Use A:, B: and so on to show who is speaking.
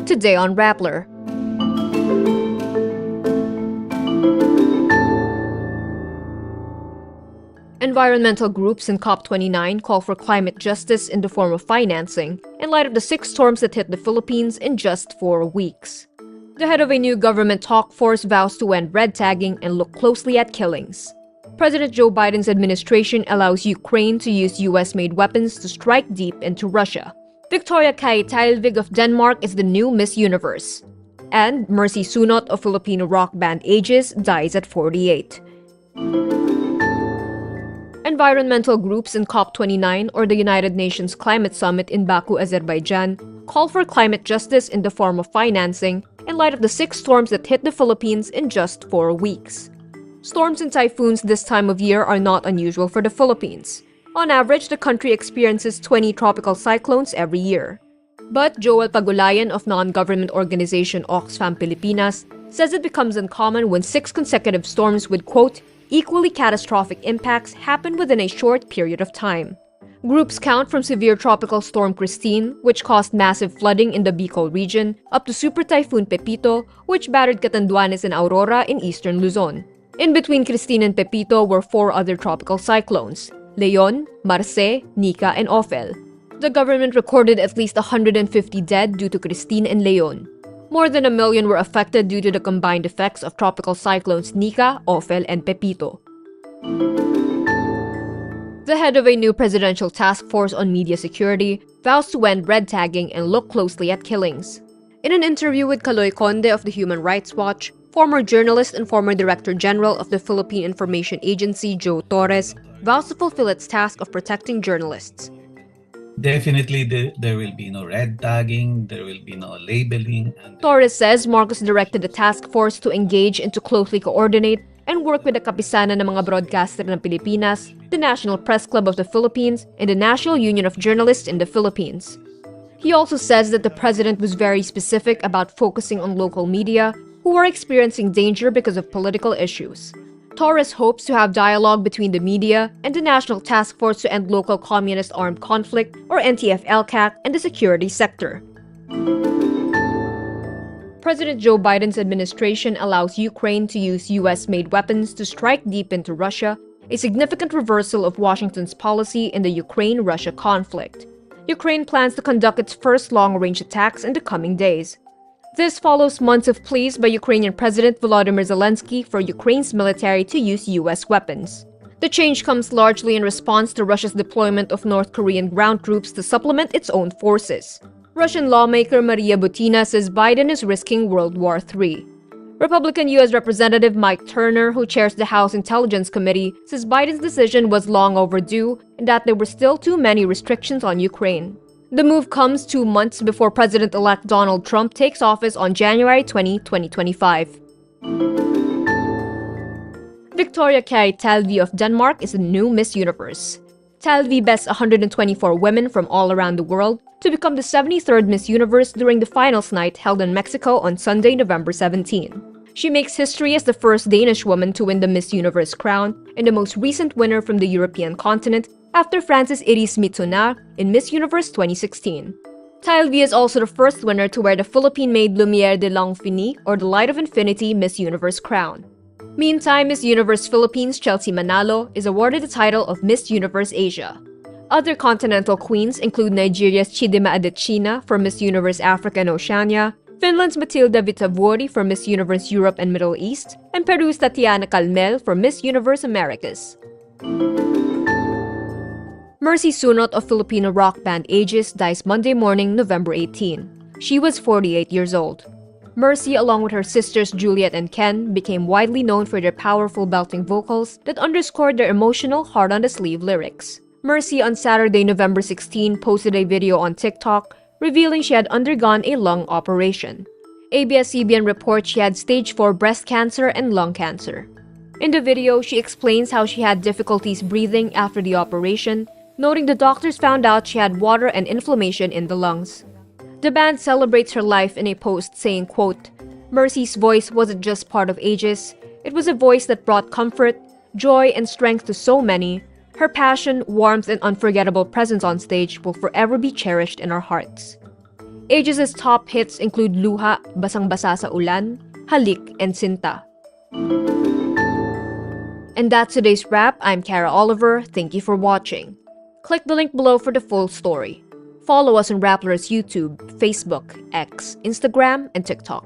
A: today on Rappler. Environmental groups in COP29 call for climate justice in the form of financing in light of the 6 storms that hit the Philippines in just 4 weeks. The head of a new government talk force vows to end red tagging and look closely at killings. President Joe Biden's administration allows Ukraine to use US-made weapons to strike deep into Russia. Kjær Theilvig of Denmark is the new Miss Universe. And Mercy Sunot of Filipino rock band Aegis dies at 48. Environmental groups in COP29, or the United Nations Climate Summit in Baku, Azerbaijan, call for climate justice in the form of financing in light of the 6 storms that hit the Philippines in just 4 weeks. Storms and typhoons this time of year are not unusual for the Philippines. On average, the country experiences 20 tropical cyclones every year. But Joel Pagulayan of non-government organization Oxfam Pilipinas says it becomes uncommon when 6 consecutive storms with, quote, equally catastrophic impacts happen within a short period of time. Groups count from severe tropical storm Christine, which caused massive flooding in the Bicol region, up to super typhoon Pepito, which battered Catanduanes and Aurora in eastern Luzon. In between Christine and Pepito were 4 other tropical cyclones: Leon, Marce, Nika, and Ophel. The government recorded at least 150 dead due to Christine and Leon. More than 1 million were affected due to the combined effects of tropical cyclones Nika, Ophel, and Pepito. The head of a new presidential task force on media security vows to end red tagging and look closely at killings. In an interview with Kaloy Conde of the Human Rights Watch, former journalist and former Director General of the Philippine Information Agency Joe Torres vows to fulfill its task of protecting journalists.
B: Definitely, there will be no red tagging, there will be no labeling.
A: Torres says Marcos directed the task force to engage and to closely coordinate and work with the kapisanan ng mga broadcaster ng Pilipinas, the National Press Club of the Philippines, and the National Union of Journalists in the Philippines. He also says that the president was very specific about focusing on local media who are experiencing danger because of political issues. Torres hopes to have dialogue between the media and the National Task Force to end local communist armed conflict, or NTF-LCAC, and the security sector. President Joe Biden's administration allows Ukraine to use US-made weapons to strike deep into Russia, a significant reversal of Washington's policy in the Ukraine-Russia conflict. Ukraine plans to conduct its first long-range attacks in the coming days. This follows months of pleas by Ukrainian President Volodymyr Zelensky for Ukraine's military to use US weapons. The change comes largely in response to Russia's deployment of North Korean ground troops to supplement its own forces. Russian lawmaker Maria Butina says Biden is risking World War III. Republican U.S. Representative Mike Turner, who chairs the House Intelligence Committee, says Biden's decision was long overdue and that there were still too many restrictions on Ukraine. The move comes 2 months before President-elect Donald Trump takes office on January 20, 2025. Kjær Theilvig of Denmark is the new Miss Universe. Theilvig bests 124 women from all around the world to become the 73rd Miss Universe during the finals night held in Mexico on Sunday, November 17. She makes history as the first Danish woman to win the Miss Universe crown and the most recent winner from the European continent after Frances Iris Mitsunar in Miss Universe 2016. Theilvig is also the first winner to wear the Philippine-made Lumière de l'Infini, or the Light of Infinity, Miss Universe crown. Meantime, Miss Universe Philippines Chelsea Manalo is awarded the title of Miss Universe Asia. Other continental queens include Nigeria's Chidima Adetshina for Miss Universe Africa and Oceania, Finland's Matilda Vitavori for Miss Universe Europe and Middle East, and Peru's Tatiana Calmel for Miss Universe Americas. Mercy Sunot of Filipino rock band Aegis dies Monday morning, November 18. She was 48 years old. Mercy, along with her sisters Juliet and Ken, became widely known for their powerful belting vocals that underscored their emotional, hard-on-the-sleeve lyrics. Mercy on Saturday, November 16, posted a video on TikTok revealing she had undergone a lung operation. ABS-CBN reports she had stage 4 breast cancer and lung cancer. In the video, she explains how she had difficulties breathing after the operation, noting the doctors found out she had water and inflammation in the lungs. The band celebrates her life in a post saying, quote, "Mercy's voice wasn't just part of Aegis, it was a voice that brought comfort, joy, and strength to so many. Her passion, warmth, and unforgettable presence on stage will forever be cherished in our hearts." Aegis' top hits include Luha, Basang-Basa sa Ulan, Halik, and Sinta. And that's today's wrap. I'm Kara Oliver. Thank you for watching. Click the link below for the full story. Follow us on Rappler's YouTube, Facebook, X, Instagram, and TikTok.